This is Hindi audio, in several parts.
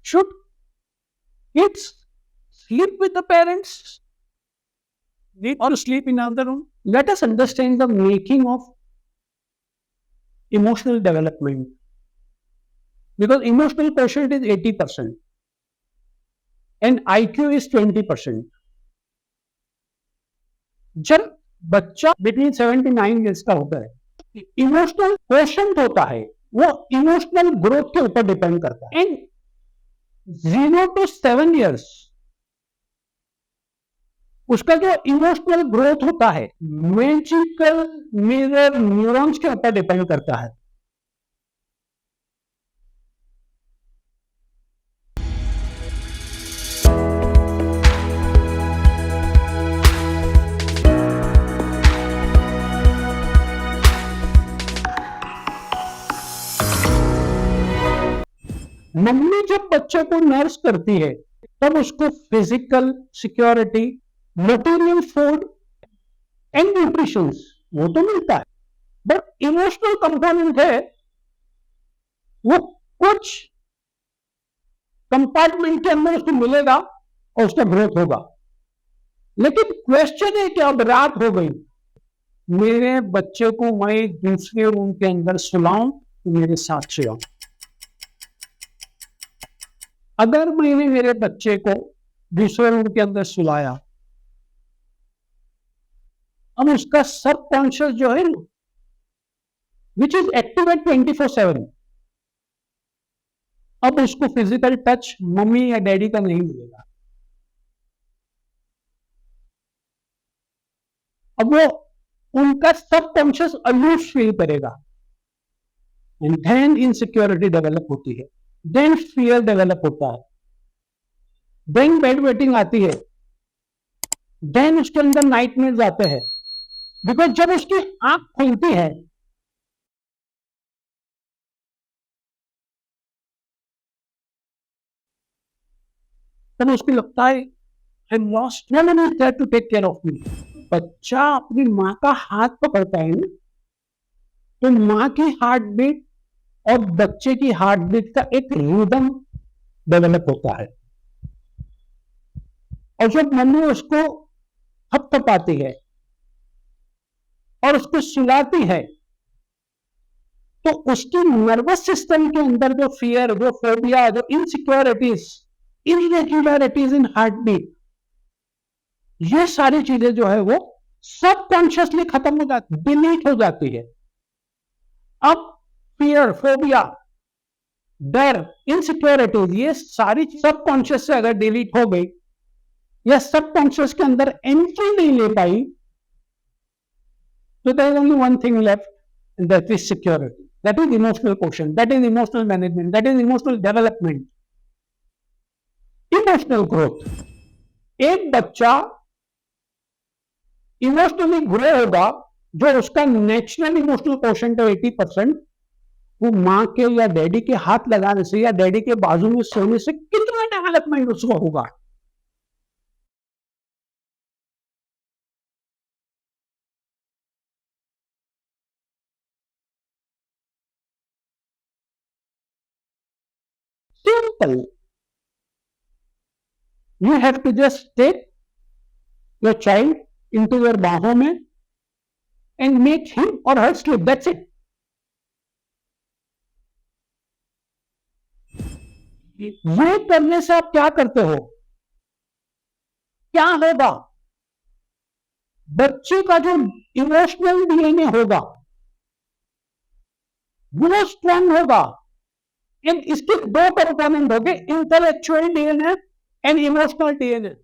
Should kids sleep with the parents or sleep in another room? Let us understand the making of emotional development, because emotional quotient is 80% and IQ is 20%. जब बच्चा बिटवीन 79 ईयर्स का होता है, इमोशनल क्वेश्चन होता है, वो इमोशनल ग्रोथ के ऊपर डिपेंड करता है. एंड 0 to 7 ईयर्स उसका जो इमोशनल ग्रोथ होता है मैजिकल मिरर न्यूरॉन्स के ऊपर डिपेंड करता है. मम्मी जब बच्चे को नर्स करती है तब उसको physical security, material food and nutrition वो तो मिलता है, बट इमोशनल कंपोनेंट है वो कुछ कंपार्टमेंट के अंदर उसको मिलेगा और उसका ग्रोथ होगा. लेकिन क्वेश्चन है कि अब रात हो गई, मेरे बच्चे को मैं दूसरे रूम के अंदर सुलाऊं तो मेरे साथ सोऊं. अगर मैंने मेरे बच्चे को दूसरे रूम के अंदर सुलाया, अब उसका सब कॉन्शियस जो है विच इज एक्टिव एट 24/7, अब उसको फिजिकल टच मम्मी या डैडी का नहीं मिलेगा. अब वो उनका सब कॉन्शियस अलूफ फील करेगा एंड देन इनसिक्योरिटी डेवलप होती है, देन फियर डेवलप होता है, देन बेड वेटिंग आती है, देन उसके अंदर नाइटमेयर्स आते हैं. बिकॉज जब उसकी आंख खुलती है तब उसको लगता है I am lost, no one is there to take care of me. बच्चा अपनी माँ का हाथ पकड़ता है तो माँ की हार्ट बीट और बच्चे की हार्ट बीट का एक रिदम डेवलप होता है. और जब मम्मी उसको थपथपाती है और उसको सुलाती है तो उसकी नर्वस सिस्टम के अंदर जो फियर, जो फोबिया, जो insecurities, irregularities in heart beat, ये सारी चीजें जो है वो सबकॉन्शियसली खत्म हो जाती, डिलीट हो जाती है. अब फियर, फोबिया, डर, इनसिक्योरिटीज, ये सारी सबकॉन्शियस से अगर डिलीट हो गई या सबकॉन्शियस के अंदर एंट्री नहीं ले पाई तो there is only one thing left, that is security, that is emotional question, that is emotional management, that is emotional development, emotional growth. एक बच्चा इमोशनली ग्रो होगा जो उसका नेचुरल इमोशनल क्वेश्चन है 80%, वो माँ के या डैडी के हाथ लगाने से या डैडी के बाजू में सोने से कितना डेवलपमेंट उसको होगा. Simple. You have to just take your child into your बाहों में and make him or her sleep. That's it. ये करने से आप क्या करते हो, क्या होगा, बच्चे का जो इमोशनल डीएनए होगा वो स्ट्रांग होगा. एंड इसके दो कंपोनेंट हो गए, intellectual DNA and emotional DNA.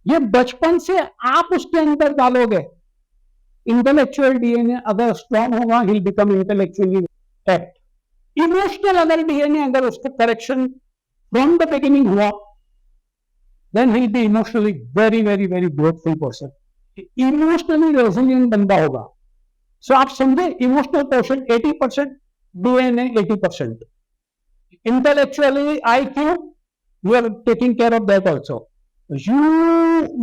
ये बचपन से आप उसके अंदर डालोगे. इंटेलेक्चुअल डीएनए अगर स्ट्रांग होगा he become intellectually act. Emotional अगर डीएनए अगर उसको करेक्शन फ्रॉम द बिगिनिंग हुआ then he be emotionally very very very growthful person, emotionally resilient बंदा होगा. सो आप समझे, emotional person 80%, DNA 80%, intellectually IQ you are taking care of that also. You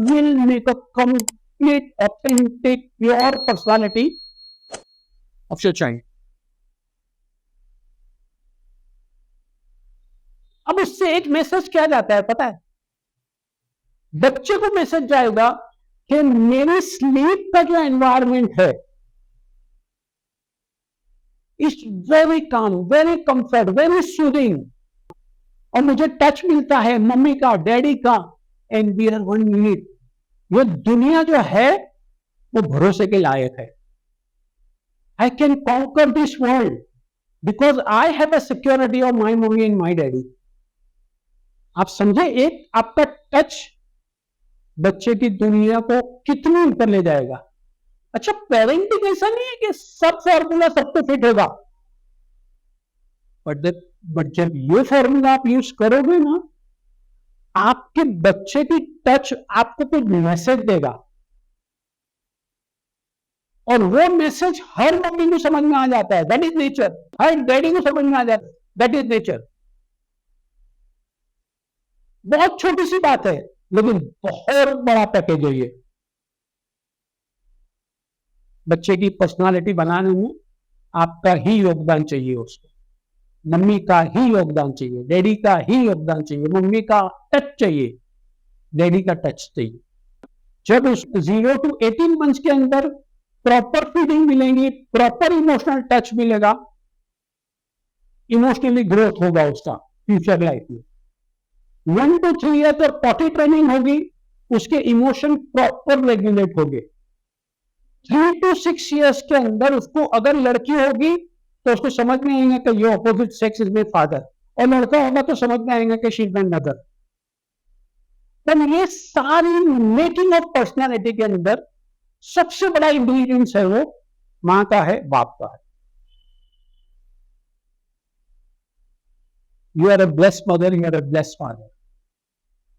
will make a complete, authentic, pure personality of your child. अब उससे एक मैसेज क्या जाता है पता है? बच्चे को मैसेज जाएगा कि मेरे स्लीप का जो एनवायरमेंट है it's very calm, very comfort, very soothing, और मुझे टच मिलता है मम्मी का, डैडी का, and we are one unit. ये दुनिया जो है वो भरोसे के लायक है। I can conquer this world because I have a security of my mummy and my daddy. आप समझे, एक आपका टच बच्चे की दुनिया को कितनी ऊपर ले जाएगा। अच्छा, पेरेंटिंग ऐसा नहीं है कि सब फॉर्मूला सबको फिट होगा, बट जब ये फॉर्मूला आप यूज करोगे ना, आपके बच्चे की टच आपको कुछ मैसेज देगा, और वो मैसेज हर मम्मी को समझ में आ जाता है, that is nature. Her daddy को समझ में आ जाता है, दैट इज नेचर। बहुत छोटी सी बात है लेकिन बहुत बड़ा पैकेज है ये। बच्चे की पर्सनालिटी बनाने में आपका ही योगदान चाहिए, उसको मम्मी का ही योगदान चाहिए, डैडी का ही योगदान चाहिए, मम्मी का टच चाहिए, डैडी का टच चाहिए। जब 0 to 18 मंथ्स के अंदर प्रॉपर फीडिंग मिलेगी, प्रॉपर इमोशनल टच मिलेगा, इमोशनली ग्रोथ होगा उसका फ्यूचर लाइफ में। 1 to 3 ईयर पर पॉटी ट्रेनिंग होगी, उसके इमोशन प्रॉपर रेगुलेट होंगे। 3 to 6 ईयर्स के अंदर उसको अगर लड़की होगी तो उसको समझ में आएगा कि ये opposite sex is my father, और लड़का होगा तो समझ में आएगा कि शी इज माय मदर। तो ये सारी मेकिंग ऑफ पर्सनालिटी के अंदर सबसे बड़ा इंग्रेडिएंट्स है वो मां का है, बाप का है। You are a blessed mother, you are a blessed father.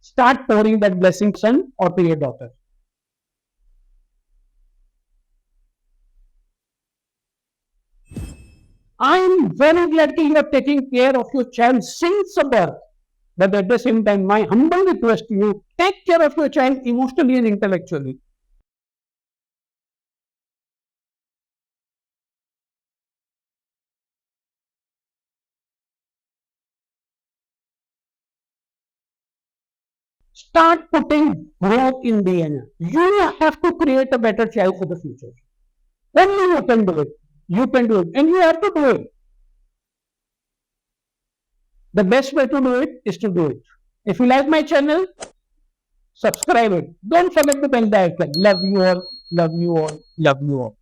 Start pouring that blessing son or to your daughter. I am very glad that you are taking care of your child since birth. But at the same time, my humble request to you, take care of your child emotionally and intellectually. Start putting growth in DNA. You have to create a better child for the future. Only you can do it. You can do it. And you have to do it. The best way to do it is to do it. If you like my channel, subscribe it. Don't forget to bell the icon. Love you all. Love you all. Love you all.